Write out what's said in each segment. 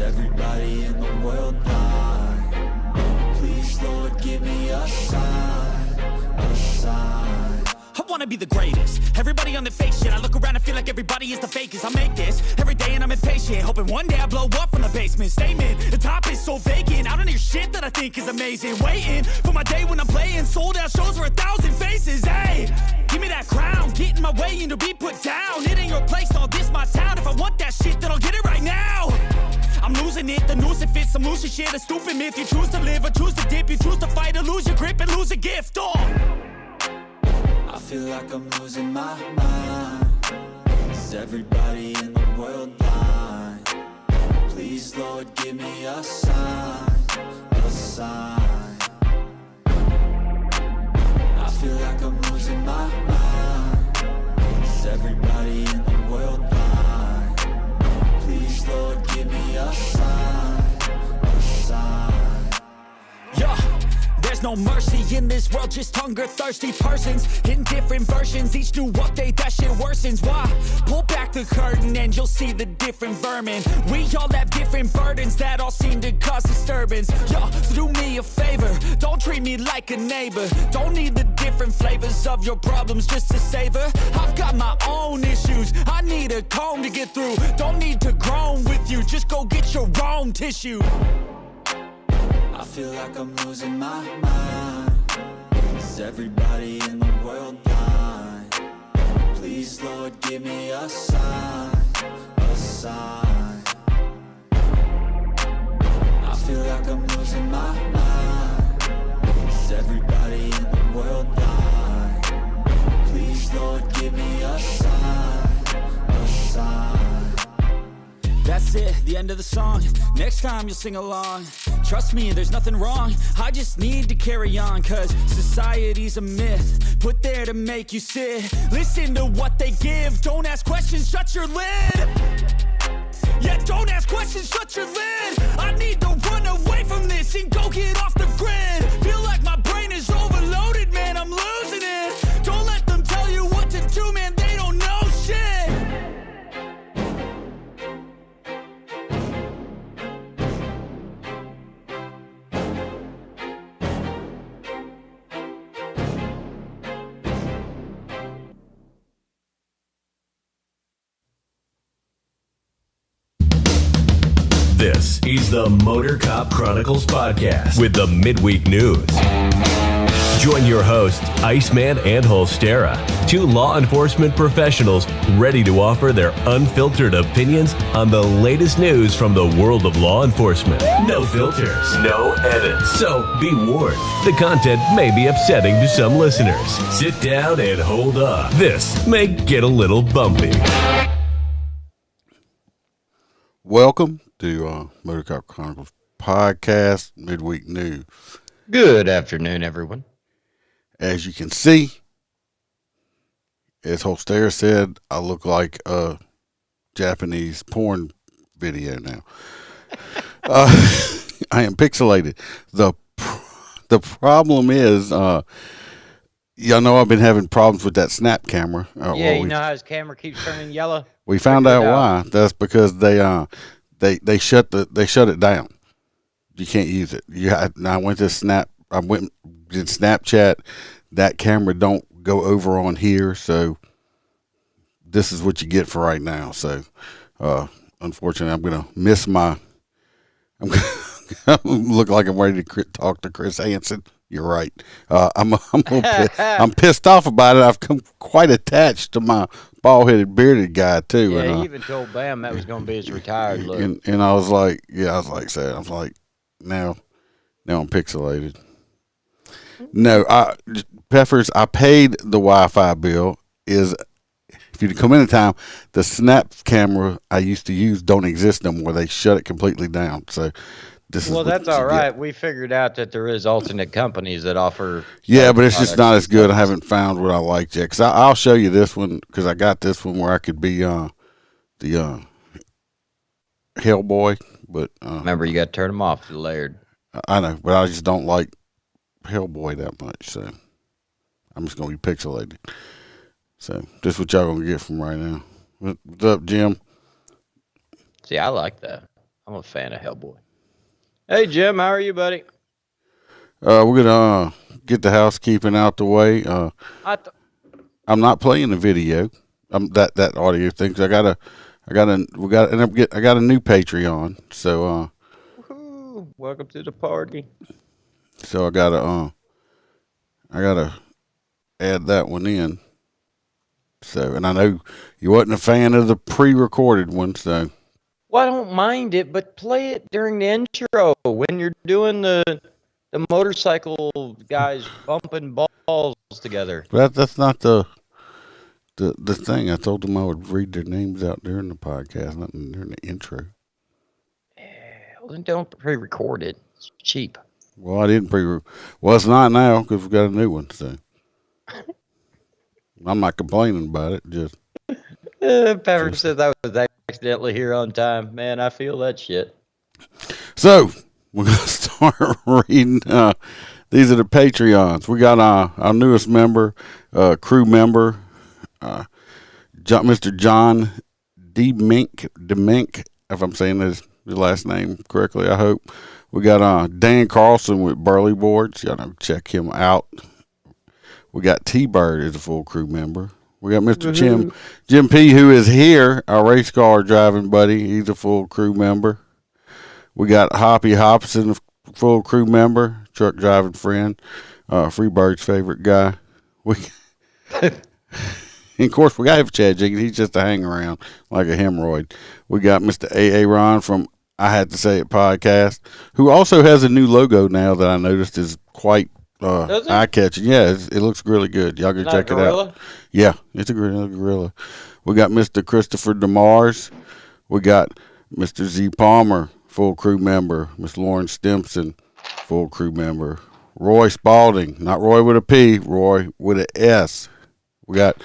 everybody in the world blind? Please, Lord, give me a sign, a sign. I wanna be the greatest. Everybody on the fake shit. I look around and feel like everybody is the fakest. I make this every day and I'm impatient, hoping one day I blow up from the basement. Statement, the top is so vacant. I don't hear shit that I think is amazing. Waiting for my day when I'm playing sold out shows for 1,000 faces. Hey, give me that crown, get in my way and to be put down. It ain't your place, all this my town. If I want that shit, then I'll get it right now. I'm losing it, the noose it fits, some losing shit, a stupid myth. You choose to live or choose to dip, you choose to fight or lose your grip and lose a gift. I feel like I'm losing my mind. Is everybody in the world blind? Please, Lord, give me a sign, a sign. I feel like I'm losing my mind. Is everybody in the world blind? Please, Lord, give me a sign, a sign. Yeah. There's no mercy in this world, just hunger-thirsty persons in different versions. Each new update, that shit worsens. Why? Pull back the curtain and you'll see the different vermin. We all have different burdens that all seem to cause disturbance. Yo, so do me a favor, don't treat me like a neighbor. Don't need the different flavors of your problems just to savor. I've got my own issues, I need a comb to get through. Don't need to groan with you, just go get your own tissue. I feel like I'm losing my mind. Is everybody in the world blind? Please, Lord, give me a sign, a sign. I feel like I'm losing my mind. Is everybody in the world blind? Please, Lord, give me a sign, a sign. That's it, the end of the song. Next time you'll sing along. Trust me, there's nothing wrong. I just need to carry on, cause society's a myth put there to make you sit. Listen to what they give. Don't ask questions, shut your lid. Yeah, don't ask questions, shut your lid. I need to run away from this and go get off the grid. Feel like my brain is overloaded, man, I'm losing it. Don't let them tell you what to do, man, they don't know shit. This is the Motorcop Chronicles podcast with the midweek news. Join your hosts, Iceman and Holstera, two law enforcement professionals ready to offer their unfiltered opinions on the latest news from the world of law enforcement. No filters, no edits. So be warned, the content may be upsetting to some listeners. Sit down and hold up. This may get a little bumpy. Welcome to Motorcop Chronicles podcast, midweek news. Good afternoon, everyone. As you can see, as Holstera said, I look like a Japanese porn video now. I am pixelated. The problem is, y'all know I've been having problems with that snap camera. Yeah, you know how his camera keeps turning yellow? We found out why. That's because they shut it down. You can't use it. I went to did Snapchat. That camera don't go over on here, so this is what you get for right now. So, unfortunately, I'm gonna miss my. I'm gonna look like I'm ready to talk to Chris Hansen. You're right. I'm pissed off about it. I've come quite attached to my bald-headed, bearded guy too. Yeah, and, he even told Bam that was going to be his retired look. And I was like, now I'm pixelated. No, Peppers, I paid the Wi-Fi bill. If you come in time, the Snap camera I used to use don't exist no more. They shut it completely down. So this well, is that's all right. We figured out that there is alternate companies that offer. Yeah, but it's just not as good. I haven't found what I like yet. Because I'll show you this one because I got this one where I could be the Hellboy. But remember, you got to turn them off the layered. I know, but I just don't like Hellboy that much. So I'm just gonna be pixelated. So this is what y'all gonna get from right now. What's up, Jim? See, I like that. I'm a fan of Hellboy. Hey, Jim, how are you, buddy? We're gonna get the housekeeping out the way. I'm not playing the video. That audio thing. 'Cause I got a new Patreon. So Woohoo, welcome to the party. so I gotta add that one in. So, and I know you wasn't a fan of the pre-recorded one, so. Well, I don't mind it, but play it during the intro when you're doing the motorcycle guys bumping balls together. But that's not the thing. I told them I would read their names out during the podcast, not during the intro. Well, then don't pre-record it. It's cheap. Well, I didn't well, it's not now because we got a new one, so. I'm not complaining about it, just. Pepper said I was accidentally here on time. Man, I feel that shit. So, we're going to start reading. These are the Patreons. We got our newest member, crew member, Mr. John Demink, if I'm saying his last name correctly, I hope. We got Dan Carlson with Burley Boards. Y'all know, check him out. We got T-Bird as a full crew member. We got Mr. Jim P, who is here, our race car driving buddy. He's a full crew member. We got Hoppy Hobson, a full crew member, truck driving friend, Freebird's favorite guy. And of course, we got Chad Jenkins. He's just a hang around like a hemorrhoid. We got Mr. A.A. Ron from I Had to Say It podcast, who also has a new logo now that I noticed is quite eye-catching. Yeah, it looks really good. Y'all go check it out. Yeah, it's a gorilla. We got Mr. Christopher DeMars. We got Mr. Z Palmer, full crew member. Miss Lauren Stimson, full crew member. Roy Spalding, not Roy with a P, Roy with an S. We got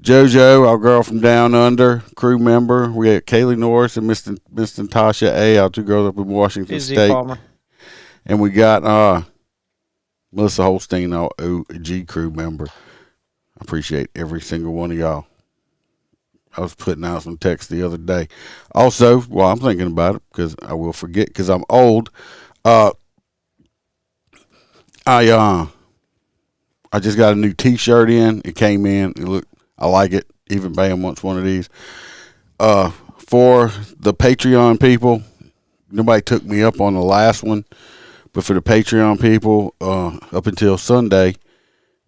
JoJo, our girl from Down Under, crew member. We got Kaylee Norris and Miss Tasha A, our two girls up in Washington State. Palmer. And we got Melissa Holstein, our OG crew member. I appreciate every single one of y'all. I was putting out some text the other day. Also, while I'm thinking about it, because I will forget because I'm old, I just got a new T-shirt in. It came in. I like it. Even Bam wants one of these. For the Patreon people, nobody took me up on the last one. But for the Patreon people, up until Sunday,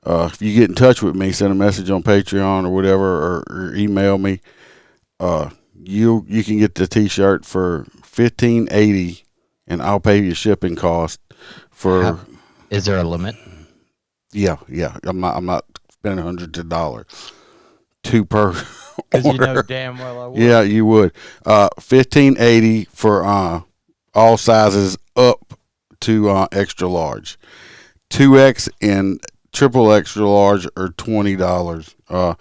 if you get in touch with me, send a message on Patreon or whatever, or email me, you can get the T-shirt for $15.80, and I'll pay you shipping cost for. Is there a limit? Yeah. I'm not spending hundreds of dollars. Two per. Because you know damn well I would. Yeah, you would. $15.80 for all sizes up to extra large. 2X and triple extra large are $20.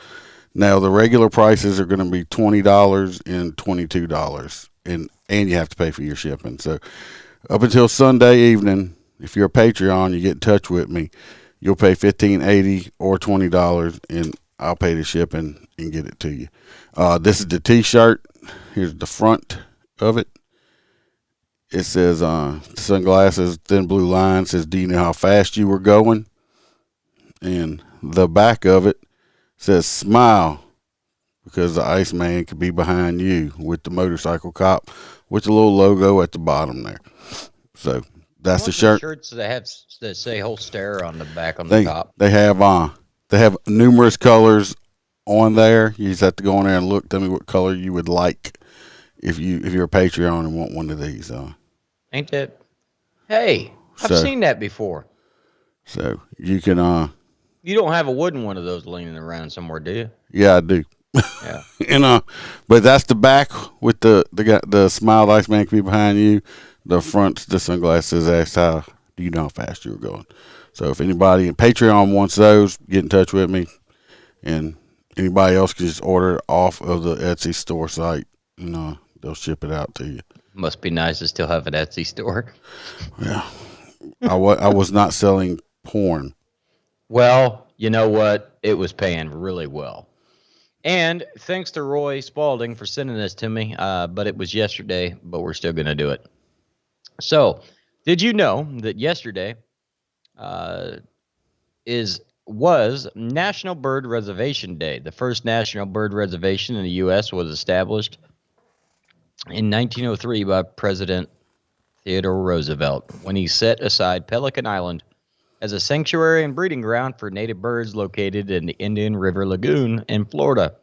Now the regular prices are going to be $20 and $22, and you have to pay for your shipping. So up until Sunday evening, if you're a Patreon, you get in touch with me, you'll pay $15.80 or $20, and I'll pay the shipping and get it to you. This is the T-shirt. Here's the front of it. It says, sunglasses, thin blue line, says, do you know how fast you were going? And the back of it says, smile, because the Iceman could be behind you, with the motorcycle cop, with the little logo at the bottom there. So that's the shirt. Shirts that say Holster on the back on the top. They have numerous colors on there. You just have to go on there and look. Tell me what color you would like if you're a Patreon and want one of these. Ain't that? Hey, I've seen that before. So you can. You don't have a wooden one of those leaning around somewhere, do you? Yeah, I do. Yeah. And but that's the back with the smile Iceman can be behind you. The front's the sunglasses. That's how do you know how fast you were going. So if anybody in Patreon wants those, get in touch with me. And anybody else can just order it off of the Etsy store site. They'll ship it out to you. Must be nice to still have an Etsy store. Yeah. I was not selling porn. Well, you know what? It was paying really well. And thanks to Roy Spalding for sending this to me. But it was yesterday, but we're still going to do it. So, did you know that yesterday was National Bird Reservation Day? The first national bird reservation in the U.S. was established in 1903 by President Theodore Roosevelt when he set aside Pelican Island as a sanctuary and breeding ground for native birds located in the Indian River Lagoon in Florida.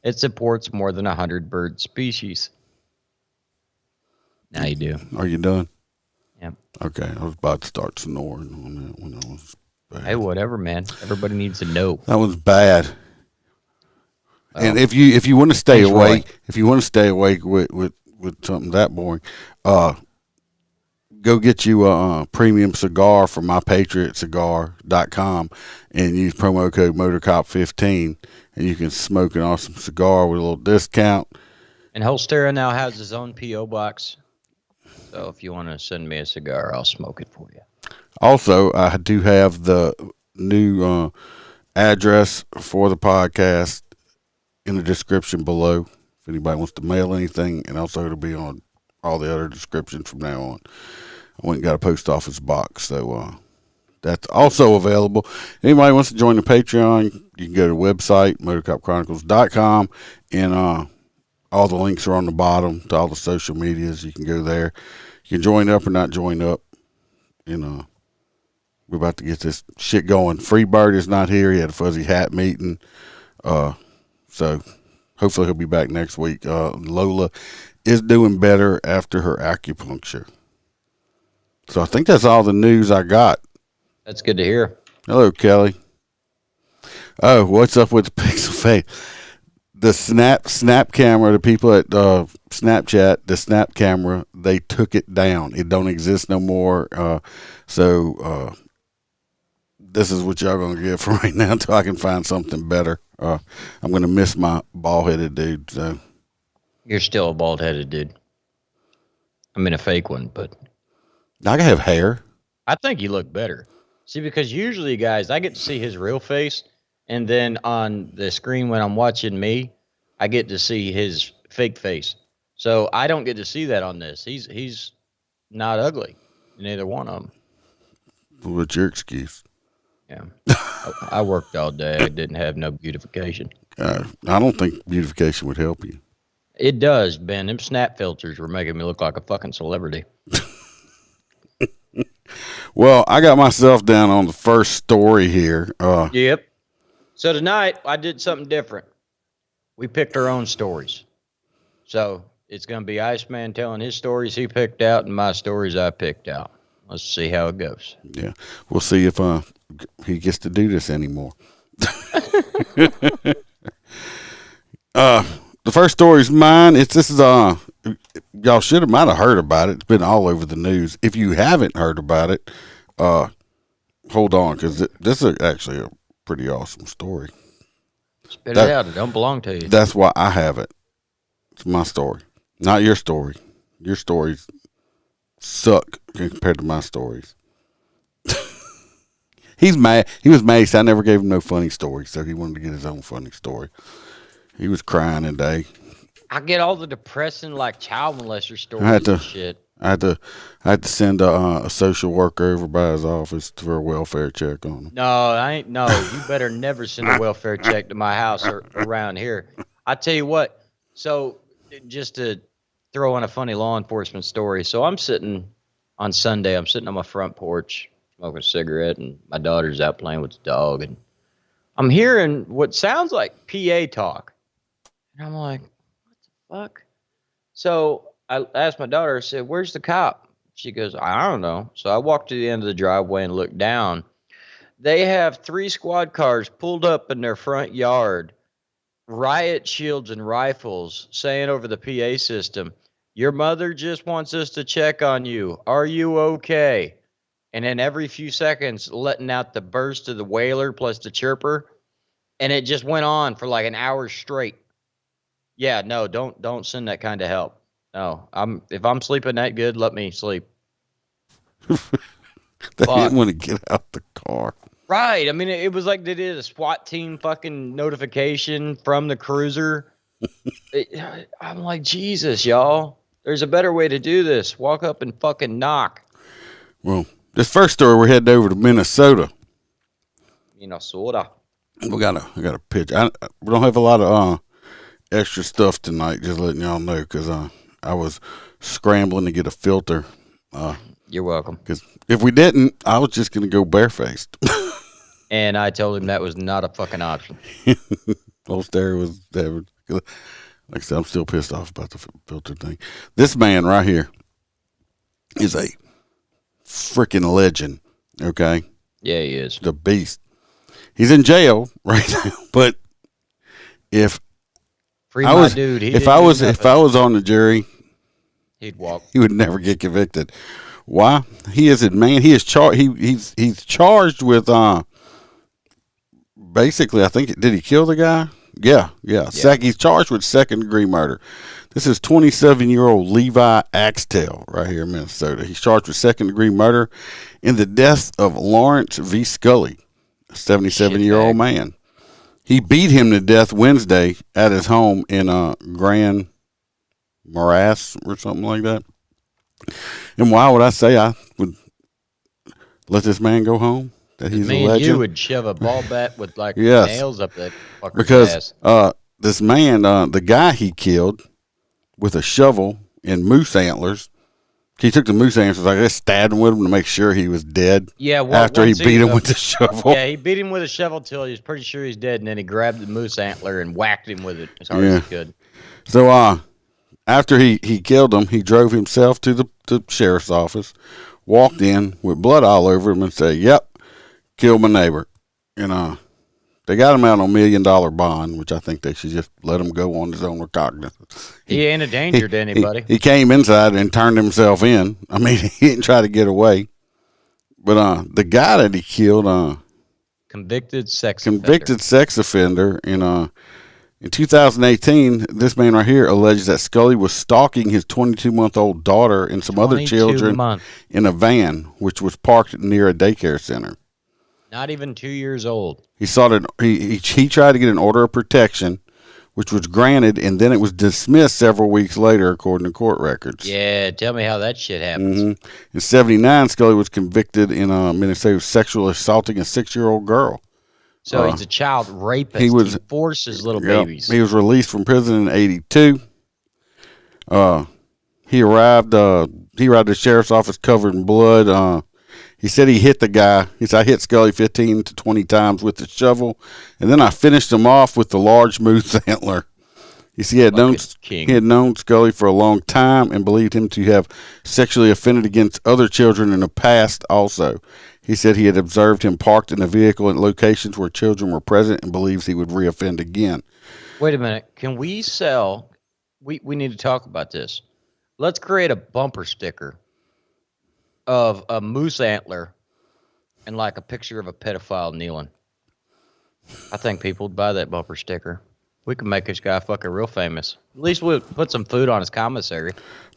It supports more than 100 bird species. Now you do. Are you done? Yeah. Okay, I was about to start snoring on that one. That was bad. Hey, whatever, man. Everybody needs to know. That was bad. And if you want to stay Thanks, awake, Roy. if you want to stay awake with something that boring, go get you a premium cigar from mypatriotcigar.com and use promo code Motorcop15, and you can smoke an awesome cigar with a little discount. And Holstera now has his own P.O. box. So if you want to send me a cigar, I'll smoke it for you. Also, I do have the new address for the podcast in the description below if anybody wants to mail anything, and also it'll be on all the other descriptions from now on. I went and got a post office box, so that's also available. Anybody wants to join the Patreon, you can go to the website, motorcopchronicles.com, and all the links are on the bottom to all the social medias. You can go there. You can join up or not join up. And we're about to get this shit going. Freebird is not here. He had a fuzzy hat meeting. So hopefully he'll be back next week. Lola is doing better after her acupuncture. So I think that's all the news I got. That's good to hear. Hello, Kelly. Oh, what's up with the Pixel Face? The snap camera, the people at Snapchat, the snap camera, they took it down. It don't exist no more. So this is what y'all going to get for right now until I can find something better. I'm going to miss my bald-headed dude. So. You're still a bald-headed dude. I mean, a fake one, but I have hair. I think you look better. See, because usually, guys, I get to see his real face, and then on the screen when I'm watching me, I get to see his fake face. So I don't get to see that on this. He's not ugly, neither one of them. What's your excuse? Yeah, I worked all day. I didn't have no beautification. I don't think beautification would help you. It does, Ben. Them snap filters were making me look like a fucking celebrity. Well, I got myself down on the first story here. Yep. So tonight, I did something different. We picked our own stories. So it's going to be Iceman telling his stories he picked out and my stories I picked out. Let's see how it goes. Yeah, we'll see if he gets to do this anymore. The first story is mine. Y'all might have heard about it. It's been all over the news. If you haven't heard about it, hold on, because this is actually a pretty awesome story. Spit it out. It don't belong to you. That's why I have it. It's my story, not your story. Your stories suck compared to my stories. He's mad. He was mad. I never gave him no funny story, so he wanted to get his own funny story. He was crying today. I get all the depressing, like, child molester stories and shit. I had to send a social worker over by his office for a welfare check on him. No, you better never send a welfare check to my house or around here. I tell you what. So, just to throw in a funny law enforcement story. So I'm sitting on Sunday. I'm sitting on my front porch, smoking a cigarette, and my daughter's out playing with the dog, and I'm hearing what sounds like PA talk, and I'm like, what the fuck? So I asked my daughter, I said, where's the cop? She goes, I don't know. So I walked to the end of the driveway and looked down. They have 3 squad cars pulled up in their front yard, riot shields and rifles, saying over the PA system, your mother just wants us to check on you. Are you okay? And then every few seconds, letting out the burst of the wailer plus the chirper. And it just went on for like an hour straight. Yeah, no, don't send that kind of help. No, if I'm sleeping that good, let me sleep. They didn't want to get out the car. Right. I mean, it was like they did a SWAT team fucking notification from the cruiser. I'm like, Jesus, y'all. There's a better way to do this. Walk up and fucking knock. Well, this first story, we're heading over to Minnesota. Minnesota. I got a pitch. We don't have a lot of extra stuff tonight. Just letting y'all know, because I was scrambling to get a filter. You're welcome. Because if we didn't, I was just gonna go barefaced. And I told him that was not a fucking option. Old Stereo was there. Like I said, I'm still pissed off about the filter thing. This man right here is a freaking legend. Okay. Yeah, he is. The beast. He's in jail right now, but if Free I my was, dude. if I was on the jury, he'd walk. he would never get convicted. Why? He is he's charged with basically, I think, did he kill the guy? Yeah. He's charged with second-degree murder. This is 27-year-old Levi Axtell right here in Minnesota. He's charged with second-degree murder in the death of Lawrence V. Scully, a 77-year-old man. He beat him to death Wednesday at his home in Grand Morass or something like that. And why would I say I would let this man go home? That he's a legend? You would shove a ball bat with Yes. nails up that fucker's Because ass. this man, the guy he killed with a shovel and moose antlers, he took the moose antlers, I guess, stabbed him with them to make sure he was dead. Yeah, after he beat him with the shovel. Yeah, he beat him with a shovel till he was pretty sure he's dead, and then he grabbed the moose antler and whacked him with it as hard as he could. So after he killed him, he drove himself to the sheriff's office, walked in with blood all over him, and said, "Yep, killed my neighbor." And they got him out on $1 million bond, which I think they should just let him go on his own recognizance. He ain't a danger to anybody. He came inside and turned himself in. I mean, he didn't try to get away. But the guy that he killed, Convicted sex offender. In 2018, this man right here alleges that Scully was stalking his 22-month-old daughter and some other children in a van, which was parked near a daycare center. Not even 2 years old. He tried to get an order of protection, which was granted, and then it was dismissed several weeks later, according to court records. Yeah, tell me how that shit happens. In 1979, Scully was convicted in Minnesota of sexually assaulting a 6-year-old girl. So he's a child rapist. He forces little babies. He was released from prison in 1982. He arrived at the sheriff's office covered in blood. He said he hit the guy. He said, "I hit Scully 15 to 20 times with the shovel, and then I finished him off with the large moose antler." He said he had known Scully for a long time and believed him to have sexually offended against other children in the past also. He said he had observed him parked in a vehicle in locations where children were present and believes he would reoffend again. Wait a minute. Can we sell? We need to talk about this. Let's create a bumper sticker of a moose antler and like a picture of a pedophile kneeling. I think people would buy that bumper sticker. We can make this guy fucking real famous. At least we'll put some food on his commissary.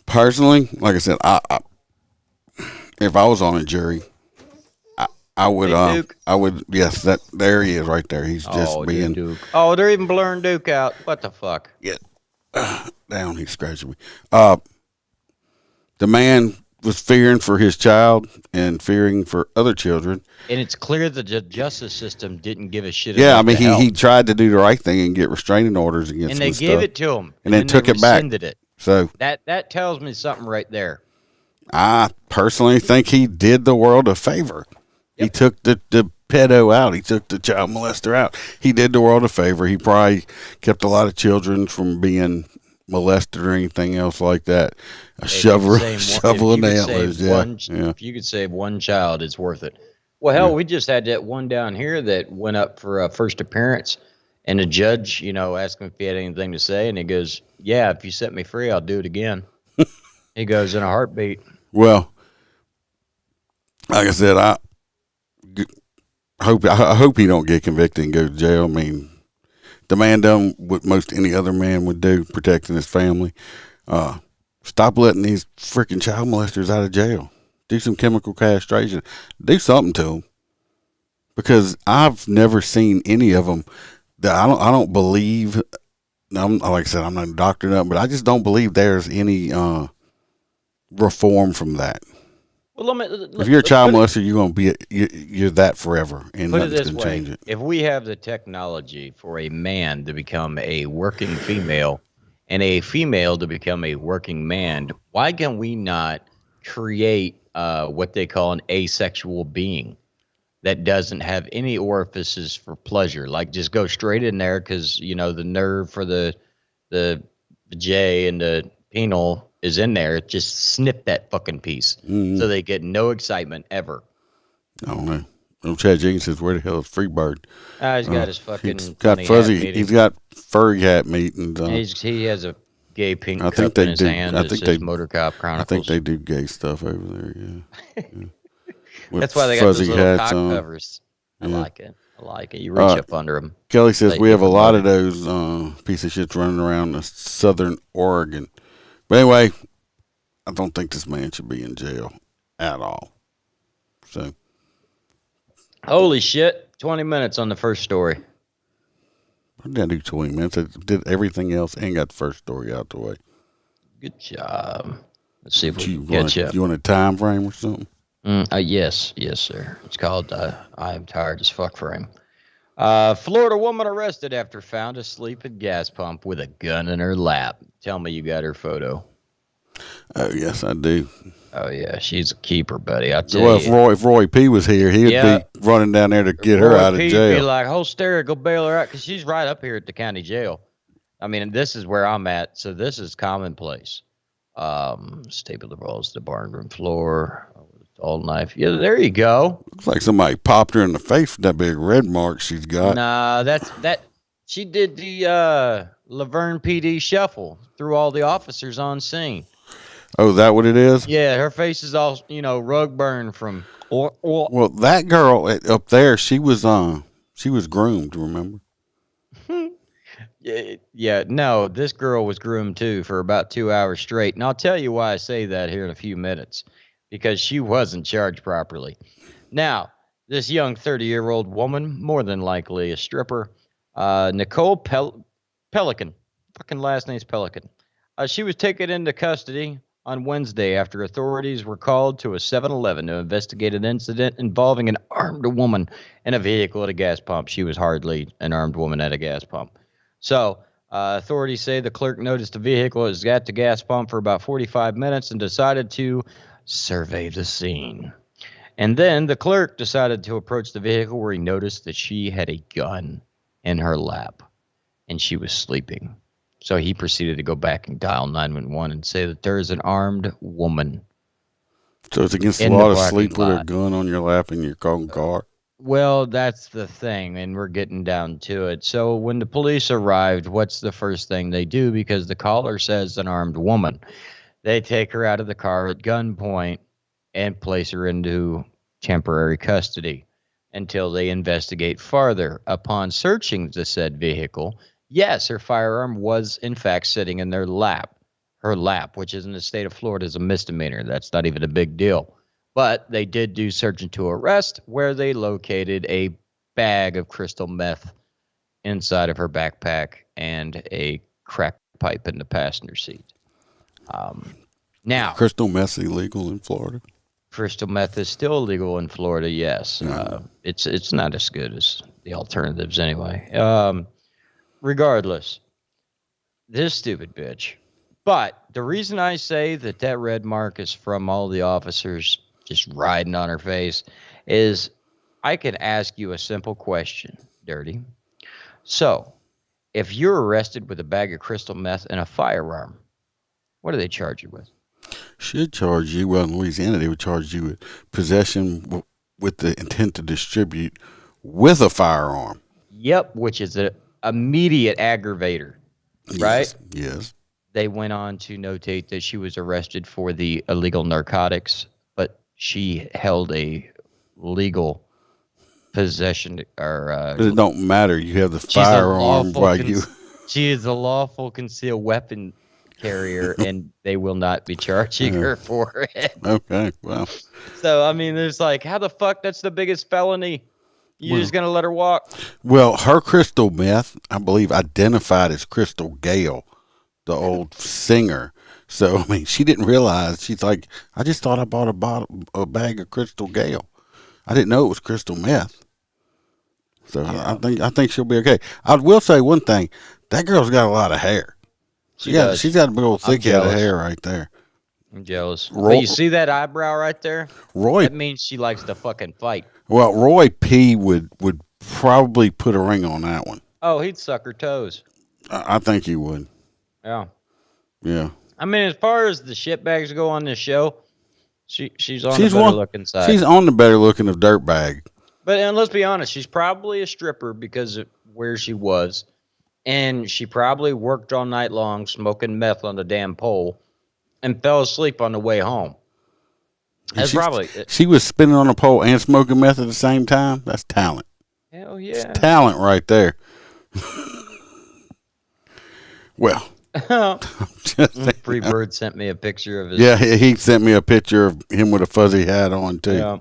Personally, like I said, if I was on a jury, I would. Yes, there he is right there. He's just being. Duke. Oh, they're even blurring Duke out. What the fuck? Yeah, down. He's scratching me. The man was fearing for his child and fearing for other children. And it's clear the justice system didn't give a shit. Yeah, I mean, he tried to do the right thing and get restraining orders against him. And they gave it to him. And then took it back. It. So that tells me something right there. I personally think he did the world a favor. Yep. He took the pedo out. He took the child molester out. He did the world a favor. He probably kept a lot of children from being molested or anything else like that. Shovel and antlers. If you could save one child, it's worth it. Well, hell, we just had that one down here that went up for a first appearance, and the judge, asked him if he had anything to say, and he goes, "Yeah, if you set me free, I'll do it again." He goes, "In a heartbeat." Well, like I said, I hope he don't get convicted and go to jail. I mean, the man done what most any other man would do, protecting his family. Stop letting these freaking child molesters out of jail. Do some chemical castration. Do something to them. because I've never seen any of them that I don't believe. Like I said, I'm not a doctor, but I just don't believe there's any reform from that. Well, If you're a child molester, you're gonna be you're that forever, and put it nothing's this gonna change way: it. if we have the technology for a man to become a working female and a female to become a working man, why can we not create what they call an asexual being that doesn't have any orifices for pleasure? Like, just go straight in there, because the nerve for the J and the penal is in there. Just snip that fucking piece, so they get no excitement ever. I don't know. Chad Jenkins says, "Where the hell is Freebird?" He's got his fucking He's got funny fuzzy. hat meeting. He's got furry hat meetings. He has a gay pink I think cup in they his do. hand. I It think says they- Motorcop Chronicles. I think they do gay stuff over there. Yeah. With That's why they got those fuzzy little hats cock on. covers. I Yeah. like it. I like it. You reach up under them. Kelly says Like we have a different lot of weather. those piece of shits running around southern Oregon. But anyway, I don't think this man should be in jail at all. So Holy shit. 20 minutes on the first story. I didn't do 20 minutes. I did everything else and got the first story out the way. Good job. Let's see if we You can catch want, up. you want a time frame or something? Yes, sir. It's called I Am Tired as Fuck Frame. Florida woman arrested after found asleep at gas pump with a gun in her lap. Tell me you got her photo. Oh, yes, I do. Oh, yeah, she's a keeper, buddy. I tell Well, you. if Roy P was here, he'd Yeah. be running down there to get her Roy out of P'd jail. be like, Holster, go bail her out, because she's right up here at the county jail. I mean, this is where I'm at, so this is commonplace. Staple the balls to the barn room floor. All knife. Yeah, there you go. Looks like somebody popped her in the face with that big red mark she's got. Nah, that. She did the Laverne PD shuffle through all the officers on scene. Oh, is that what it is? Yeah, her face is all rug burn from. Well, that girl up there, she was groomed. Remember? Yeah, no, this girl was groomed too for about 2 hours straight, and I'll tell you why I say that here in a few minutes, because she wasn't charged properly. Now, this young 30-year-old woman, more than likely a stripper, Nicole Pelican, fucking last name's Pelican. She was taken into custody on Wednesday after authorities were called to a 7-Eleven to investigate an incident involving an armed woman in a vehicle at a gas pump. She was hardly an armed woman at a gas pump. So, authorities say the clerk noticed the vehicle was at the gas pump for about 45 minutes and decided to survey the scene. And then the clerk decided to approach the vehicle, where he noticed that she had a gun in her lap and she was sleeping. So he proceeded to go back and dial 911 and say that there is an armed woman. So it's against the In law the to parking sleep with a lot. gun on your lap in your own car. Well, that's the thing, and we're getting down to it. So when the police arrived, what's the first thing they do? Because the caller says an armed woman. They take her out of the car at gunpoint and place her into temporary custody until they investigate farther. Upon searching the said vehicle, yes, her firearm was in fact sitting in their lap. Her lap, which is in the state of Florida, is a misdemeanor. That's not even a big deal. But they did do search and to arrest, where they located a bag of crystal meth inside of her backpack and a crack pipe in the passenger seat. Now, Crystal meth's illegal in Florida. crystal meth is still illegal in Florida, yes. It's not as good as the alternatives anyway. Regardless, this stupid bitch. But the reason I say that red mark is from all the officers just riding on her face is I can ask you a simple question, Dirty. So, if you're arrested with a bag of crystal meth and a firearm, what do they charge you with? Should charge you, well, in Louisiana, they would charge you with possession with the intent to distribute with a firearm. Yep, which is an immediate aggravator, right? Yes. They went on to notate that she was arrested for the illegal narcotics, but she held a legal possession or But it don't matter. You have the firearm while you. She is a lawful concealed weapon carrier, and they will not be charging her for it. Okay, well. So I mean, there's like, how the fuck? That's the biggest felony You just gonna let her walk? Well, her crystal meth, I believe, identified as Crystal Gale, the old singer. So, I mean, she didn't realize. She's like, I just thought I bought a bag of Crystal Gale. I didn't know it was crystal meth. So yeah. I think she'll be okay. I will say one thing: that girl's got a lot of hair. She's got a big old thick head of hair right there. I'm jealous. But you see that eyebrow right there? That means she likes to fucking fight. Well, Roy P. would probably put a ring on that one. Oh, he'd suck her toes. I think he would. Yeah. Yeah. I mean, as far as the shitbags go on this show, she's on the better looking side. She's on the better looking of dirtbag. But and let's be honest, she's probably a stripper because of where she was. And she probably worked all night long smoking meth on the damn pole and fell asleep on the way home. That's probably it. She was spinning on a pole and smoking meth at the same time. That's talent. Hell yeah. It's talent right there. Well. Freebird sent me a picture of his. Yeah, he sent me a picture of him with a fuzzy hat on, too. Yeah.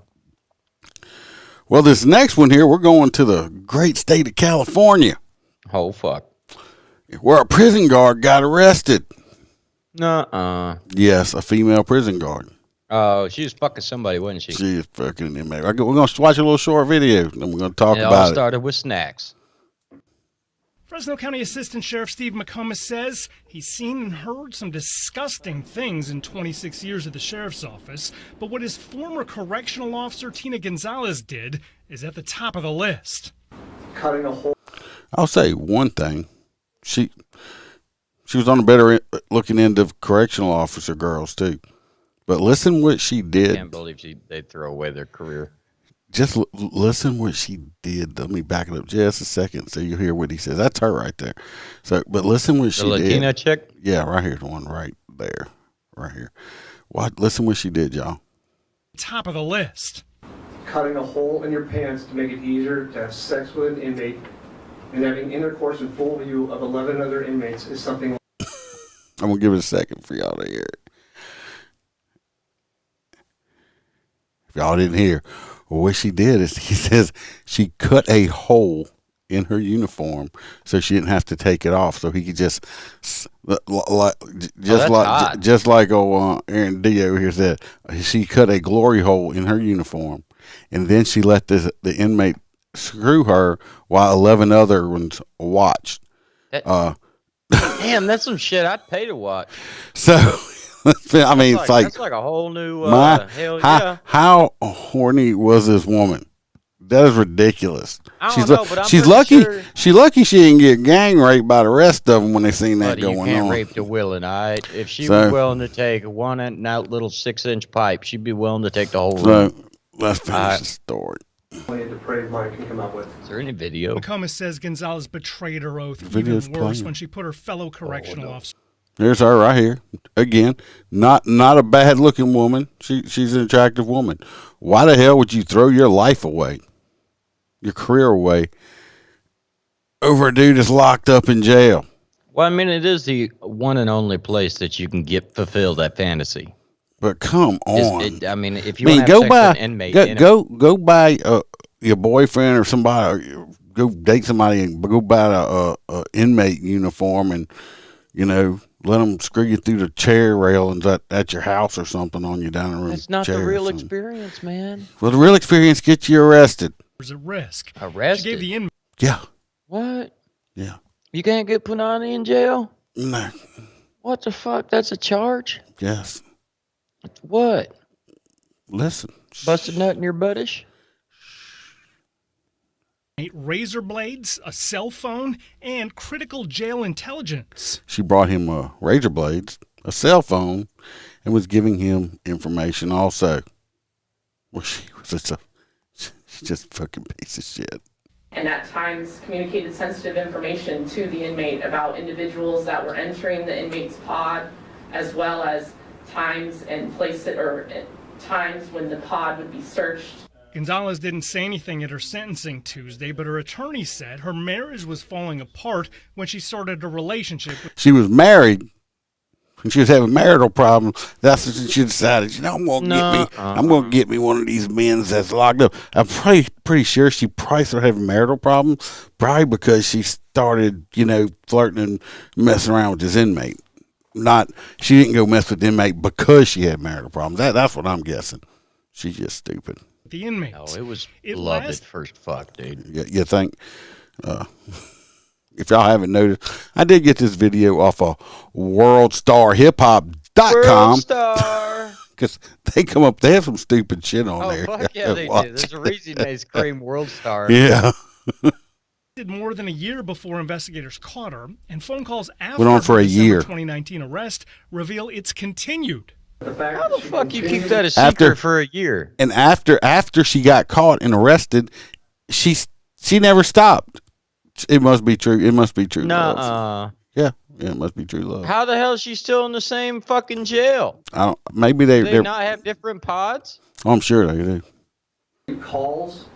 Well, this next one here, we're going to the great state of California. Oh, fuck. Where a prison guard got arrested. Nuh-uh. Yes, a female prison guard. Oh, she was fucking somebody, wasn't she? She was fucking an inmate. We're going to watch a little short video, and we're going to talk about it. It all started with snacks. Fresno County Assistant Sheriff Steve McComas says he's seen and heard some disgusting things in 26 years at the sheriff's office, but what his former correctional officer Tina Gonzalez did is at the top of the list. Cutting a hole. I'll say one thing. She was on the better looking end of correctional officer girls, too. But listen what she did. I can't believe they'd throw away their career. Just listen what she did. Let me back it up just a second so you hear what he says. That's her right there. So, but listen what she did. The Latina chick? Yeah, right here. The one right there. Right here. Listen what she did, y'all. Top of the list. Cutting a hole in your pants to make it easier to have sex with an inmate and having intercourse in full view of 11 other inmates is something. I'm going to give it a second for y'all to hear it. If y'all didn't hear, well, what she did is, he says she cut a hole in her uniform so she didn't have to take it off, so he could just like Aaron Dio here said, she cut a glory hole in her uniform, and then she let the inmate screw her while 11 other ones watched. Damn, that's some shit I'd pay to watch. So. I mean, it's like that's like a whole new hell yeah. How horny was this woman? That is ridiculous. I don't know, but I'm she's lucky. Sure. She's lucky she didn't get gang raped by the rest of them when they seen that going on. You can't rape the willing, all right? If she was willing to take one little 6-inch pipe, she'd be willing to take the whole room. So let's finish the story. Only a depraved mind can come up with. Is there any video? McComas says Gonzalez betrayed her oath. Even worse, when she put her fellow correctional officer. There's her right here. Again, not a bad looking woman. She's an attractive woman. Why the hell would you throw your life away, your career away, over a dude that's locked up in jail? Well, I mean, it is the one and only place that you can fulfill that fantasy. But come on. I mean, if you want to have sex with an inmate, go buy your boyfriend or somebody, or go date somebody and go buy a inmate uniform and, you know, let them screw you through the chair railings at your house or something on you down the room. That's not the real experience, man. Well, the real experience gets you arrested. Was at risk. Arrested? She gave the inmate. Yeah. What? Yeah. You can't get Punani in jail? No. What the fuck? That's a charge? Yes. What? Listen. Busted nut in your buttish? Razor blades, a cell phone, and critical jail intelligence. She brought him razor blades, a cell phone, and was giving him information also. Well, she's just a fucking piece of shit. And at times communicated sensitive information to the inmate about individuals that were entering the inmate's pod, as well as times and places or times when the pod would be searched. Gonzalez didn't say anything at her sentencing Tuesday, but her attorney said her marriage was falling apart when she started a relationship. She was married and she was having marital problems. That's when she decided, I'm gonna get me one of these men that's locked up. I'm pretty sure she probably started having marital problems, probably because she started, flirting and messing around with this inmate. She didn't go mess with the inmate because she had marital problems. That's what I'm guessing. She's just stupid. The inmates. No, it was love at first fuck, dude. You think? If y'all haven't noticed, I did get this video off of worldstarhiphop.com. Worldstar. Because they have some stupid shit on there. Oh, fuck yeah, they do. There's a reason they scream Worldstar. Yeah. Did more than a year before investigators caught her, and phone calls after Went on for her a December year. 2019 arrest reveal it's continued. How the fuck you keep that a secret for a year? And after she got caught and arrested, she never stopped. It must be true. It must be true. Nuh-uh. Yeah, it must be true love. How the hell is she still in the same fucking jail? Maybe Do they not have different pods? I'm sure they do. Calls,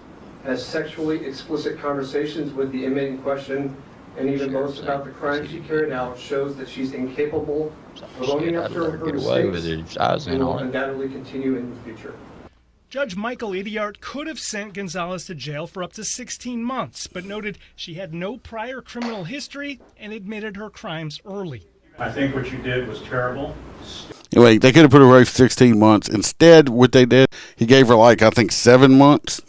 has sexually explicit conversations with the inmate in question, and even boasts about the crime she carried out shows that she's incapable of owning up to her mistakes and will undoubtedly continue in the future. Judge Michael Idiart could have sent Gonzalez to jail for up to 16 months, but noted she had no prior criminal history and admitted her crimes early. I think what you did was terrible. Anyway, they could have put her away for 16 months. Instead, what they did, he gave her I think 7 months.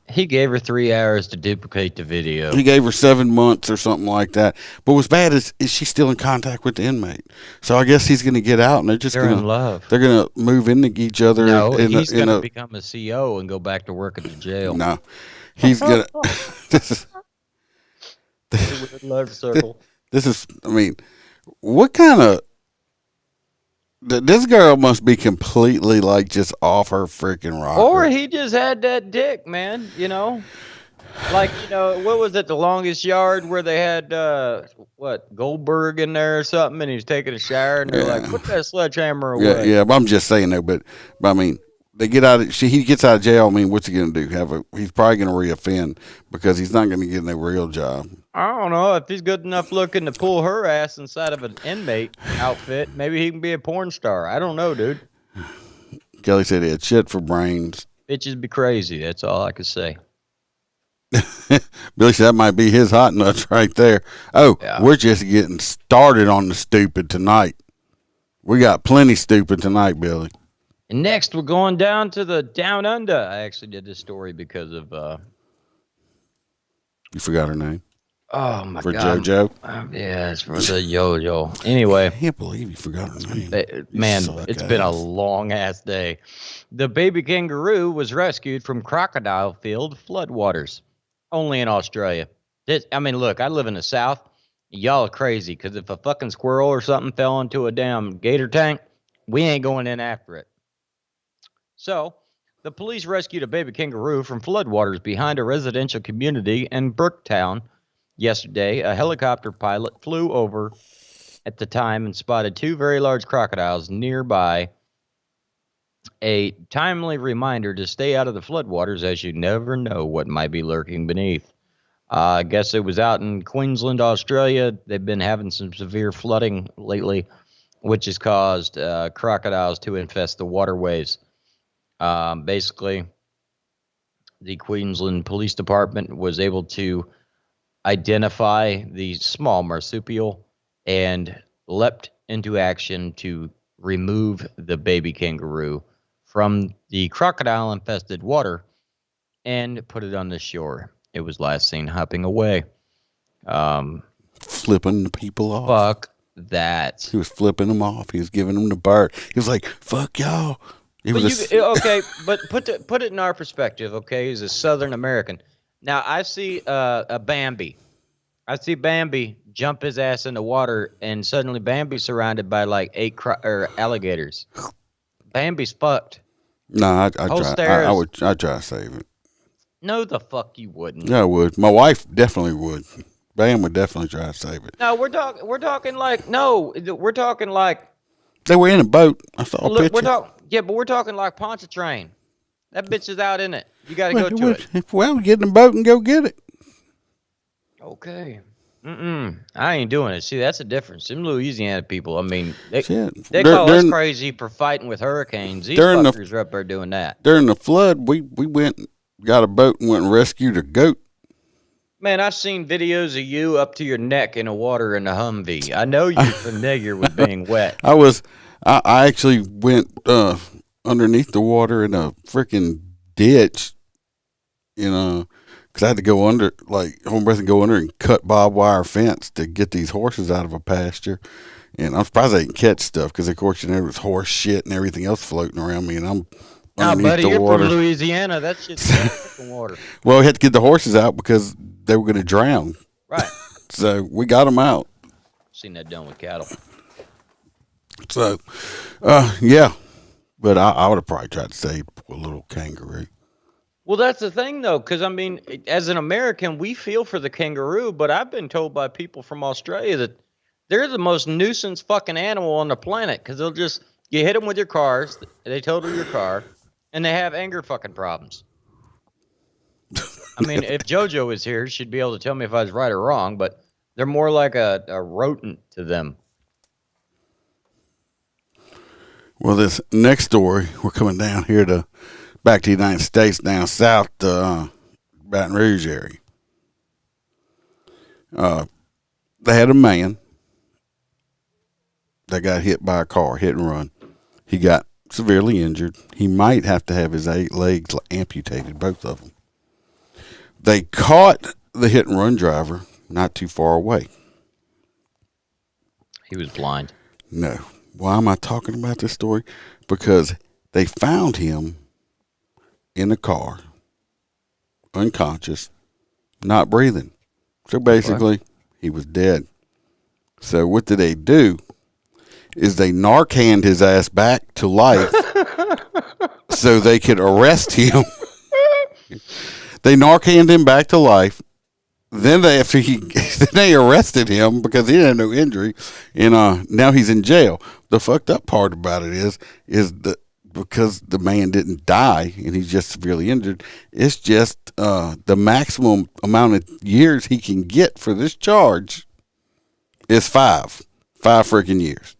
He gave her 3 hours to duplicate the video. He gave her 7 months or something like that. But what's bad is she's still in contact with the inmate. So I guess he's going to get out, and they're in love. They're going to move into each other. No, he's going to become a CO and go back to work at the jail. No, he's going to. Weird love circle. What kind of. This girl must be completely just off her freaking rocker. Or he just had that dick, man. What was it? The Longest Yard, where they had Goldberg in there or something, and he was taking a shower, and they're like, "Put that sledgehammer away." Yeah. But I'm just saying though. But they get out. He gets out of jail. What's he gonna do? He's probably gonna reoffend because he's not gonna get no real job. I don't know if he's good enough looking to pull her ass inside of an inmate outfit. Maybe he can be a porn star. I don't know, dude. Kelly said he had shit for brains. Bitches be crazy. That's all I could say. Billy said that might be his hot nuts right there. Oh, yeah. We're just getting started on the stupid tonight. We got plenty stupid tonight, Billy. And next, we're going down to the Down Under. I actually did this story because of... You forgot her name? Oh, my God. For JoJo? Yeah, it's for the yo-yo. Anyway. I can't believe you forgot her name. Man, it's been a long-ass day. The baby kangaroo was rescued from crocodile-filled floodwaters. Only in Australia. Look, I live in the South. Y'all are crazy, because if a fucking squirrel or something fell into a damn gator tank, we ain't going in after it. So, the police rescued a baby kangaroo from floodwaters behind a residential community in Brooktown. Yesterday, a helicopter pilot flew over at the time and spotted 2 very large crocodiles nearby. A timely reminder to stay out of the floodwaters, as you never know what might be lurking beneath. I guess it was out in Queensland, Australia. They've been having some severe flooding lately, which has caused crocodiles to infest the waterways. Basically, the Queensland Police Department was able to identify the small marsupial and leapt into action to remove the baby kangaroo from the crocodile-infested water and put it on the shore. It was last seen hopping away. Flipping the people off. Fuck that. He was flipping them off. He was giving them the bird. He was like, fuck y'all. But put it in our perspective, okay? He's a Southern American. Now, I see a Bambi. I see Bambi jump his ass in the water, and suddenly Bambi's surrounded by 8 alligators. Bambi's fucked. No, I'd try to save it. No, the fuck you wouldn't. Yeah, I would. My wife definitely would. Bam would definitely try to save it. No, we're talking like they were in a boat. I saw a picture. But we're talking like Pontchartrain. That bitch is out in it. You got to go to it. Well, get in the boat and go get it. Okay. I ain't doing it. See, that's the difference. Them Louisiana people, I mean, they Shit. call us crazy for fighting with hurricanes. These fuckers are up there doing that. During the flood, we went, got a boat and went and rescued a goat. Man, I've seen videos of you up to your neck in the water in the Humvee. I know you're familiar with being wet. I actually went underneath the water in a freaking ditch, because I had to go under, like, hold my breath and go under and cut barbed wire fence to get these horses out of a pasture. And I'm surprised I didn't catch stuff because, of course, there was horse shit and everything else floating around me, and I'm underneath buddy, the you're water. from Louisiana. That shit's fucking water. Well, we had to get the horses out because they were going to drown. Right. So we got them out. Seen that done with cattle. So, yeah. But I would have probably tried to save a little kangaroo. Well, that's the thing, though, because, I mean, as an American, we feel for the kangaroo, but I've been told by people from Australia that they're the most nuisance fucking animal on the planet because you hit them with your cars, they total your car, and they have anger fucking problems. I mean, if JoJo was here, she'd be able to tell me if I was right or wrong, but they're more like a rodent to them. Well, this next story, we're coming down here back to the United States, down south to Baton Rouge area. They had a man that got hit by a car, hit and run. He got severely injured. He might have to have his 8 legs amputated, both of them. They caught the hit and run driver not too far away. He was blind. No. Why am I talking about this story? Because they found him in a car, unconscious, not breathing. So basically, he was dead. So what did they do? Is they Narcaned his ass back to life so they could arrest him. They Narcaned him back to life. Then they arrested him because he didn't have no injury, and now he's in jail. The fucked up part about it is that because the man didn't die and he's just severely injured, it's just the maximum amount of years he can get for this charge is 5 freaking years.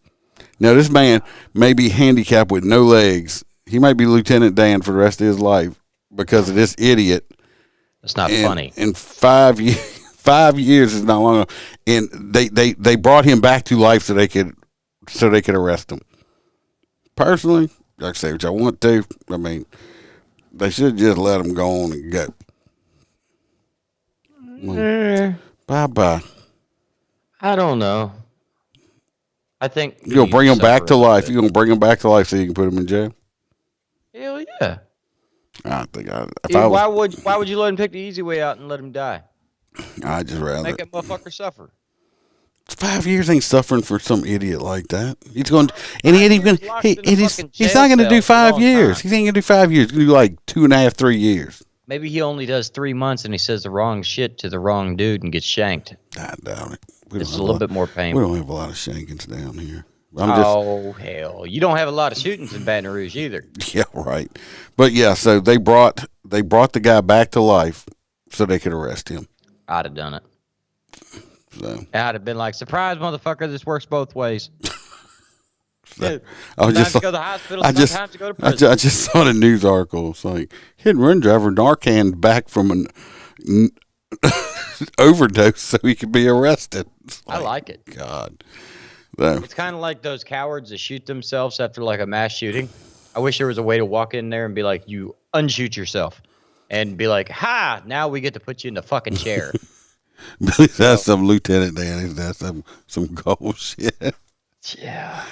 Now this man may be handicapped with no legs. He might be Lieutenant Dan for the rest of his life because of this idiot. That's not funny. And 5 years, 5 years is not long enough. And they brought him back to life so they could arrest him. Personally, I can say what I want to. I mean, they should just let him go on and go. Bye. I don't know. I think You're gonna bring him back to life. You're gonna bring him back to life so you can put him in jail. Hell yeah. I think why would you let him take the easy way out and let him die? I just rather make that motherfucker suffer. 5 years ain't suffering for some idiot like that. He's going, and he ain't even. He's not going to do 5 years. He ain't going to do 5 years. He's going to do like 2.5, 3 years. Maybe he only does 3 months and he says the wrong shit to the wrong dude and gets shanked. I doubt it. It's a little bit more painful. We don't have a lot of shankings down here. Hell! You don't have a lot of shootings in Baton Rouge either. Yeah, right. But yeah, so they brought the guy back to life so they could arrest him. I'd have done it. So I'd have been like, "Surprise, motherfucker! This works both ways." So, sometimes you go to the hospital, sometimes you go to prison. I just saw the news article. It's like hit and run driver Narcan back from an overdose so he could be arrested. I like it. God. So. It's kind of like those cowards that shoot themselves after like a mass shooting. I wish there was a way to walk in there and be like, you unshoot yourself and be like, ha, now we get to put you in the fucking chair. That's some Lieutenant Dan. That's some gold shit. Yeah.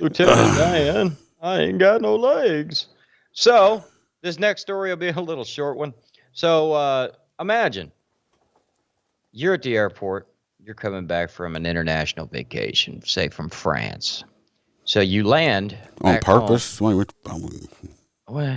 Lieutenant Dan, I ain't got no legs. So this next story will be a little short one. So imagine you're at the airport. You're coming back from an international vacation, say from France. So you land on purpose. Well,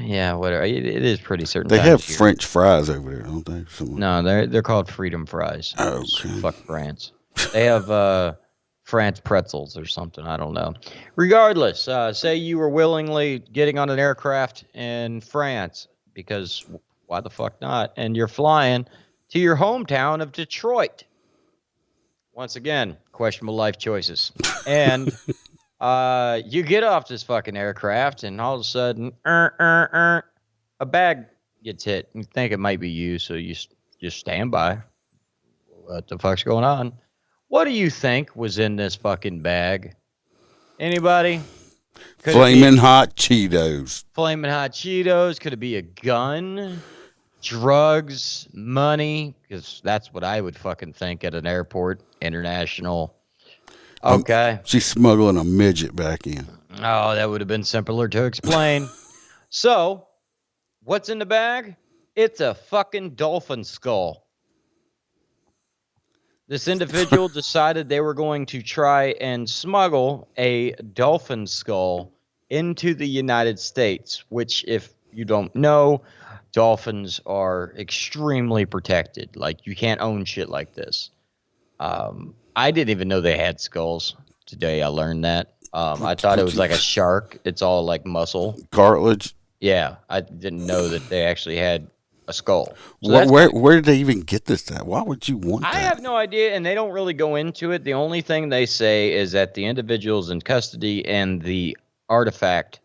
yeah, whatever. It is pretty certain. They have French fries over there, don't they? No, they're called freedom fries. Oh, okay. Fuck France. They have France pretzels or something. I don't know. Regardless, say you were willingly getting on an aircraft in France because why the fuck not? And you're flying to your hometown of Detroit. Once again, questionable life choices. And you get off this fucking aircraft, and all of a sudden, a bag gets hit. You think it might be you, so you just stand by. What the fuck's going on? What do you think was in this fucking bag? Anybody? Flaming hot Cheetos. Flaming hot Cheetos. Could it be a gun? Drugs? Money? Because that's what I would fucking think at an airport. International. Okay. She's smuggling a midget back in. Oh, that would have been simpler to explain. So, what's in the bag? It's a fucking dolphin skull. This individual decided they were going to try and smuggle a dolphin skull into the United States, which, if you don't know, dolphins are extremely protected. Like, you can't own shit like this. I didn't even know they had skulls. Today I learned that. I thought it was like a shark. It's all like muscle. Cartilage. Yeah, I didn't know that they actually had a skull. So where did they even get this at? Why would you want that? I have no idea, and they don't really go into it. The only thing they say is that the individual's in custody and the artifact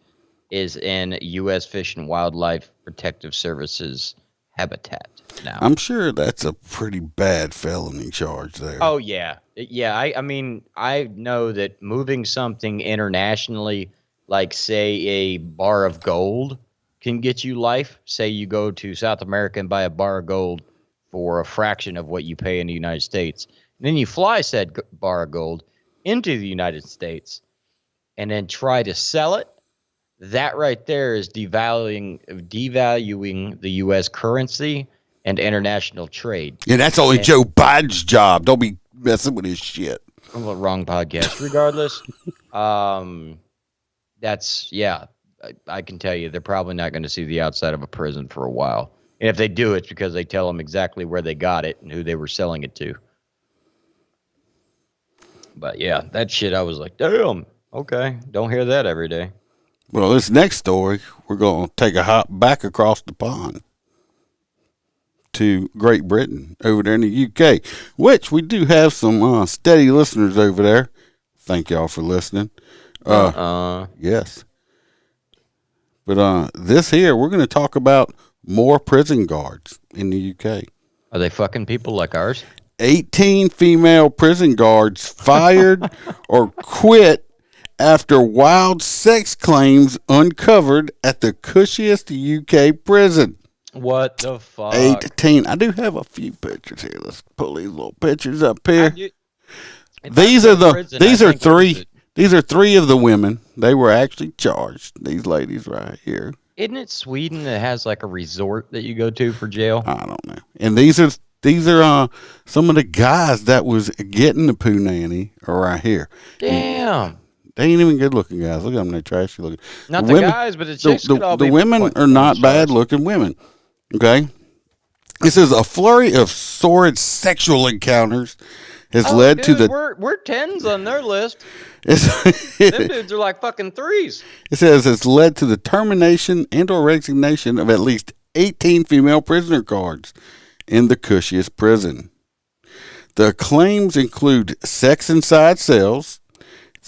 is in U.S. Fish and Wildlife Protective Services habitat now. I'm sure that's a pretty bad felony charge there. Oh, yeah. Yeah, I mean, I know that moving something internationally, like, say, a bar of gold, can get you life. Say you go to South America and buy a bar of gold for a fraction of what you pay in the United States. And then you fly said bar of gold into the United States and then try to sell it. That right there is devaluing the U.S. currency and international trade. Yeah, that's only Joe Biden's job. Don't be messing with his shit. Well, wrong podcast. Regardless, that's, yeah, I can tell you they're probably not going to see the outside of a prison for a while. And if they do, it's because they tell them exactly where they got it and who they were selling it to. But yeah, that shit, I was like, damn, okay, don't hear that every day. Well, this next story, we're going to take a hop back across the pond to Great Britain over there in the UK, which we do have some steady listeners over there. Thank y'all for listening. Yes. But this here, we're going to talk about more prison guards in the UK. Are they fucking people like ours? 18 female prison guards fired or quit after wild sex claims uncovered at the cushiest UK prison. What the fuck? 18. I do have a few pictures here. Let's pull these little pictures up here. These are three of the women. They were actually charged. These ladies right here. Isn't it Sweden that has like a resort that you go to for jail? I don't know. And these are some of the guys that was getting the poo nanny are right here. Damn. They ain't even good looking guys. Look at them, they're trashy looking. Not the guys, but the chicks could all be. The women are not bad looking women. Okay? This is a flurry of sordid sexual encounters has led to the. We're tens on their list. Them dudes are like fucking threes. It says it's led to the termination and or resignation of at least 18 female prisoner guards in the cushiest prison. The claims include sex inside cells,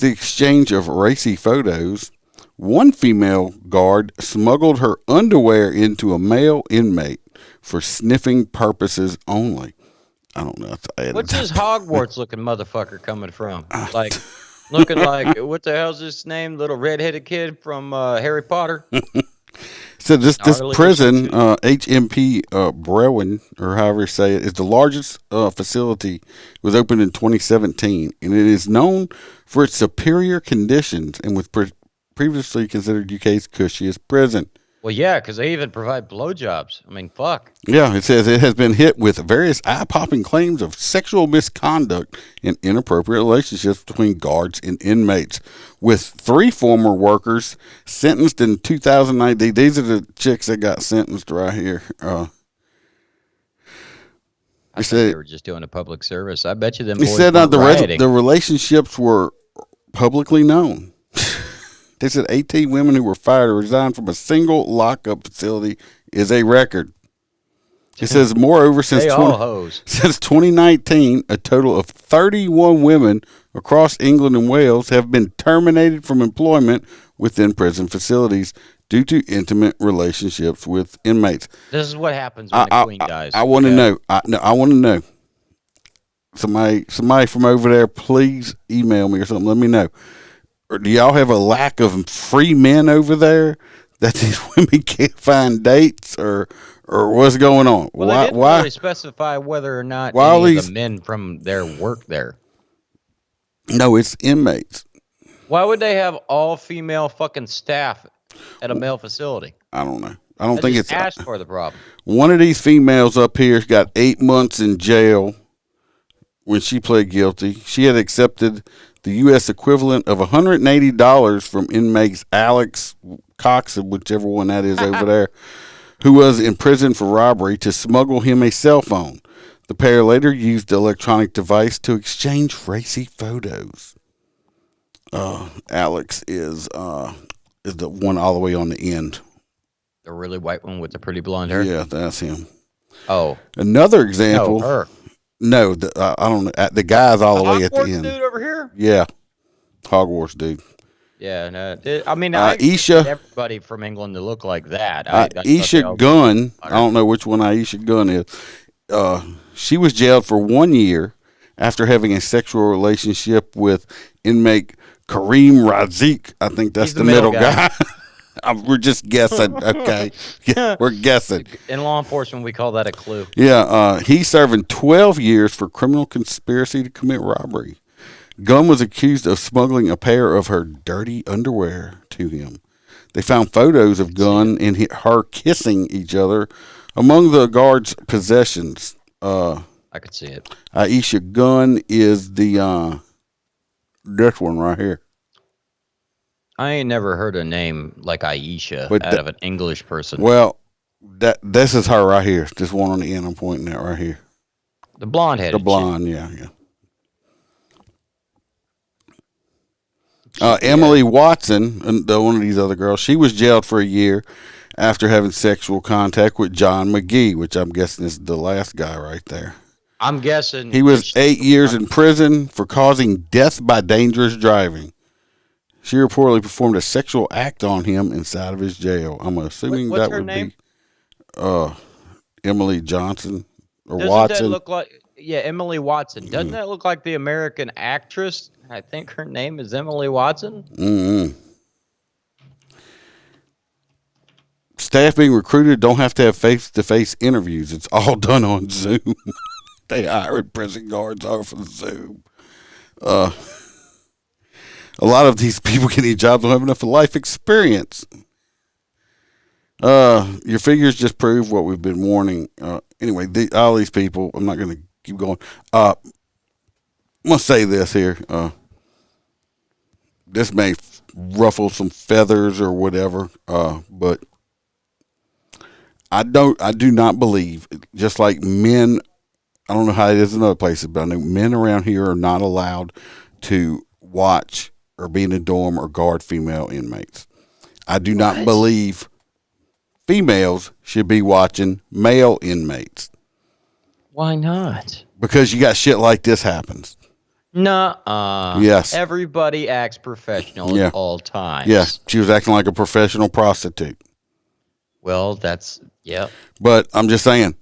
the exchange of racy photos. One female guard smuggled her underwear into a male inmate for sniffing purposes only. I don't know. What's this Hogwarts-looking motherfucker coming from? Like, looking like, what the hell's his name? Little redheaded kid from Harry Potter? So this prison, HMP Brewen, or however you say it, is the largest facility. It was opened in 2017, and it is known for its superior conditions and was previously considered UK's cushiest prison. Well, yeah, because they even provide blowjobs. I mean, fuck. Yeah, it says it has been hit with various eye-popping claims of sexual misconduct and inappropriate relationships between guards and inmates, with 3 former workers sentenced in 2019. These are the chicks that got sentenced right here. I thought they were just doing a public service. I bet you them boys said the relationships were publicly known. They said 18 women who were fired or resigned from a single lockup facility is a record. It says, moreover, since They all hoes. since 2019, a total of 31 women across England and Wales have been terminated from employment within prison facilities due to intimate relationships with inmates. This is what happens when the queen dies. I want to know. I want to know. Somebody from over there, please email me or something. Let me know. Or do y'all have a lack of free men over there that these women can't find dates, or what's going on? Well, they didn't really specify whether or not any of the men from there work there. No, it's inmates. Why would they have all female fucking staff at a male facility? I don't know. I don't think it's asked for the problem. One of these females up here got 8 months in jail when she pled guilty. She had accepted the U.S. equivalent of $180 from inmates Alex Cox, whichever one that is over there, who was in prison for robbery, to smuggle him a cell phone. The pair later used the electronic device to exchange racy photos. Alex is the one all the way on the end. The really white one with the pretty blonde hair? Yeah, that's him. Oh. Another example. No, her. No, I don't know. The guy's all the way at the end. Dude over here? Yeah. Hogwarts dude. Yeah, no, I mean, Aisha, everybody from England to look like that. Aisha Gunn, I don't know which one Aisha Gunn is. She was jailed for 1 year after having a sexual relationship with inmate Kareem Razik. I think that's the middle guy. We're just guessing, okay? Yeah, we're guessing. In law enforcement, we call that a clue. Yeah, he's serving 12 years for criminal conspiracy to commit robbery. Gunn was accused of smuggling a pair of her dirty underwear to him. They found photos of Gunn and her kissing each other among the guards' possessions. I could see it. Aisha Gunn is this one right here. I ain't never heard a name like Aisha out of an English person. Well, this is her right here. This one on the end I'm pointing at right here. The blonde-headed The blonde, yeah. Emily Watson, one of these other girls, she was jailed for a year after having sexual contact with John McGee, which I'm guessing is the last guy right there. I'm guessing. He was 8 years in prison for causing death by dangerous driving. She reportedly performed a sexual act on him inside of his jail. I'm assuming what's that her would name? be Emily Johnson or Doesn't Watson. that look like, Emily Watson. Doesn't that look like the American actress? I think her name is Emily Watson. Mm-hmm. Staff being recruited don't have to have face-to-face interviews. It's all done on Zoom. They hired prison guards off of Zoom. A lot of these people getting jobs don't have enough life experience. Your figures just prove what we've been warning. Anyway, all these people, I'm not going to keep going. I'm going to say this here. This may ruffle some feathers or whatever, but I do not believe, just like men, I don't know how it is in other places, but I know men around here are not allowed to watch or be in a dorm or guard female inmates. I do not believe females should be watching male inmates. Why not? Because you got shit like this happens. Nuh-uh. Yes. Everybody acts professional at all times. Yes. She was acting like a professional prostitute. Well, that's, But I'm just saying.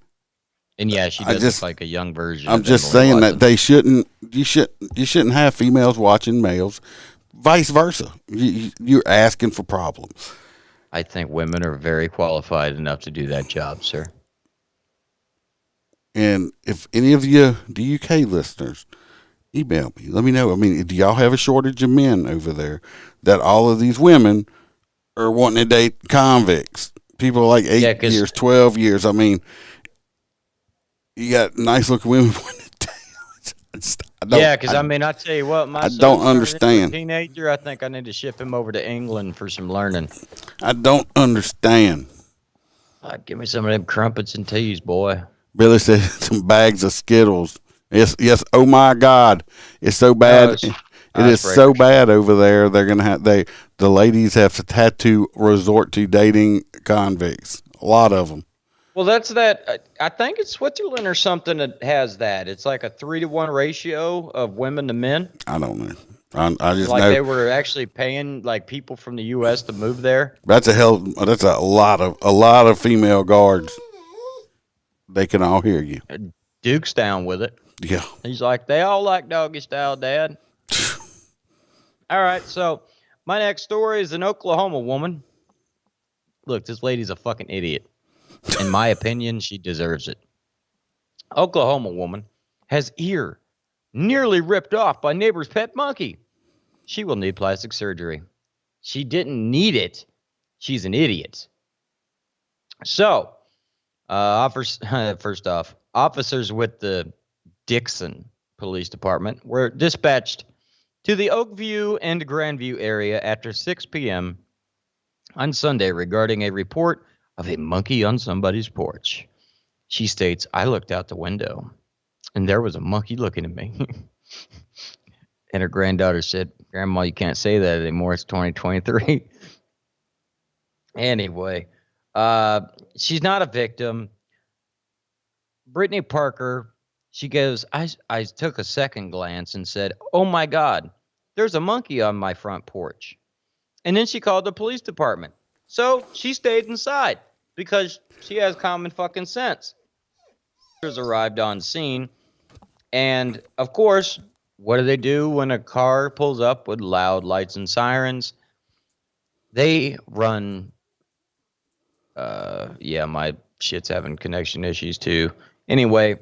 And she does look like a young version. I'm just saying that they shouldn't. You shouldn't have females watching males. Vice versa. You're asking for problems. I think women are very qualified enough to do that job, sir. And if any of you, the UK listeners, email me. Let me know. I mean, do y'all have a shortage of men over there that all of these women are wanting to date convicts? People like 8 years, 12 years. I mean, you got nice looking women. Because I mean, I tell you what, my son don't understand. A teenager, I think I need to ship him over to England for some learning. I don't understand. Give me some of them crumpets and teas, boy. Billy said some bags of Skittles. Yes. Oh my God, it's so bad. It is so bad over there. They're gonna have the ladies have had to resort to dating convicts. A lot of them. Well, that's that. I think it's Switzerland or something that has that. It's like a 3-to-1 ratio of women to men. I don't know. I just Like know they were actually paying like people from the U.S. to move there. that's a lot of female guards. They can all hear you. Duke's down with it. Yeah. He's like, they all like doggy style, Dad. All right, so my next story is an Oklahoma woman. Look, this lady's a fucking idiot. In my opinion, she deserves it. Oklahoma woman has ear nearly ripped off by neighbor's pet monkey. She will need plastic surgery. She didn't need it. She's an idiot. So, first off, officers with the Dixon Police Department were dispatched to the Oakview and Grandview area after 6 p.m. on Sunday regarding a report of a monkey on somebody's porch. She states, I looked out the window and there was a monkey looking at me. And her granddaughter said, Grandma, you can't say that anymore. It's 2023. Anyway, she's not a victim. Brittany Parker, she goes, I took a second glance and said, oh my God, there's a monkey on my front porch. And then she called the police department. So she stayed inside because she has common fucking sense. Officers arrived on scene. And of course, what do when a car pulls up with loud lights and sirens? They run. My shit's having connection issues too. Anyway,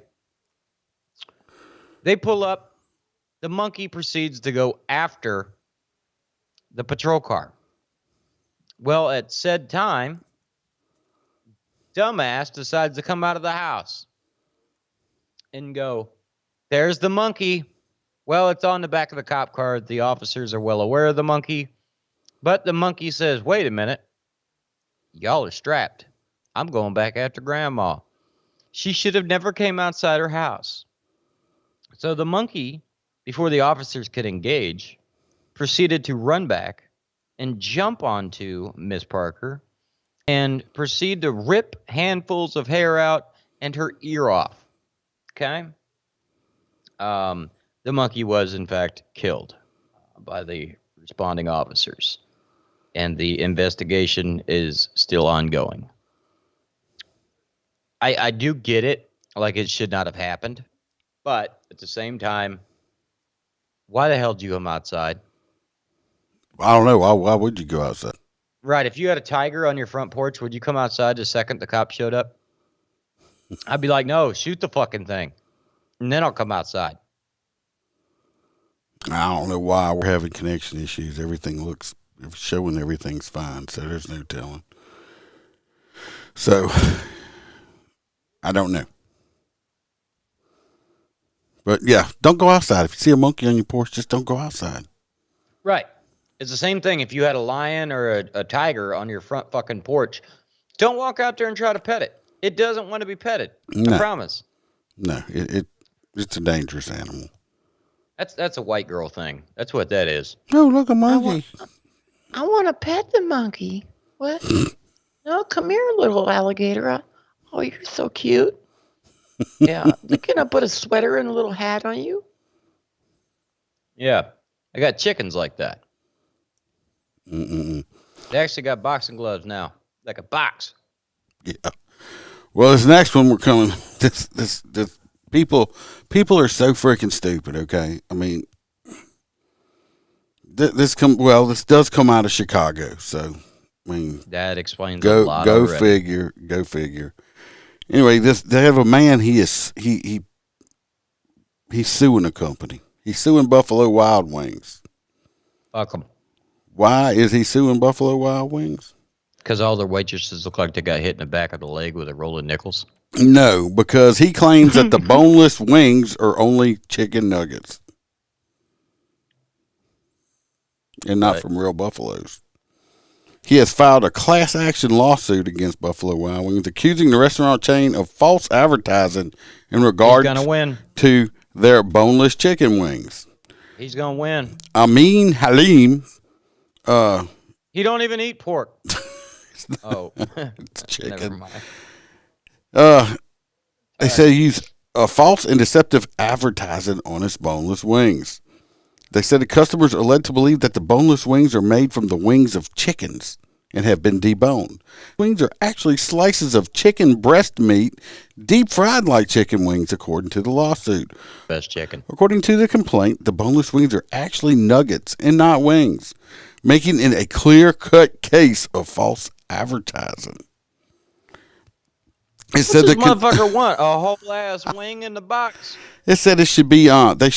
they pull up. The monkey proceeds to go after the patrol car. Well, at said time, dumbass decides to come out of the house and go, there's the monkey. Well, it's on the back of the cop car. The officers are well aware of the monkey. But the monkey says, wait a minute. Y'all are strapped. I'm going back after Grandma. She should have never came outside her house. So the monkey, before the officers could engage, proceeded to run back and jump onto Miss Parker and proceed to rip handfuls of hair out and her ear off. Okay? The monkey was, in fact, killed by the responding officers. And the investigation is still ongoing. I do get it. Like, it should not have happened. But at the same time, why the hell did you come outside? I don't know. Why would you go outside? Right. If you had a tiger on your front porch, would you come outside the second the cop showed up? I'd be like, no, shoot the fucking thing. And then I'll come outside. I don't know why we're having connection issues. Everything looks showing everything's fine, so there's no telling. So I don't know. But yeah, don't go outside. If you see a monkey on your porch, just don't go outside. Right. It's the same thing if you had a lion or a tiger on your front fucking porch. Don't walk out there and try to pet it. It doesn't want to be petted. No. I promise. No, it's a dangerous animal. That's a white girl thing. That's what that is. Oh, look, a monkey. I want to pet the monkey. What? No, come here, little alligator. Oh, you're so cute. Yeah. Can I put a sweater and a little hat on you? Yeah. I got chickens like that. Mm-mm. They actually got boxing gloves now. Like a box. Yeah. Well, this next one we're coming. This people are so freaking stupid. Okay, I mean, this does come out of Chicago. So, I mean, that explains a lot. Go figure. Anyway, they have a man. He's suing a company. He's suing Buffalo Wild Wings. Fuck 'em. Why is he suing Buffalo Wild Wings? Because all their waitresses look like they got hit in the back of the leg with a roll of nickels. No, because he claims that the boneless wings are only chicken nuggets and not from real buffaloes. He has filed a class action lawsuit against Buffalo Wild Wings, accusing the restaurant chain of false advertising in regard to their boneless chicken wings. He's gonna win. Amin Halim. He don't even eat pork. It's chicken. Never mind. They say use false and deceptive advertising on its boneless wings. They said the customers are led to believe that the boneless wings are made from the wings of chickens and have been deboned. Wings are actually slices of chicken breast meat, deep fried like chicken wings, according to the lawsuit. Best chicken. According to the complaint, the boneless wings are actually nuggets and not wings, making it a clear-cut case of false advertising. It What's said this the motherfucker want? A whole ass wing in the box? It said it should be they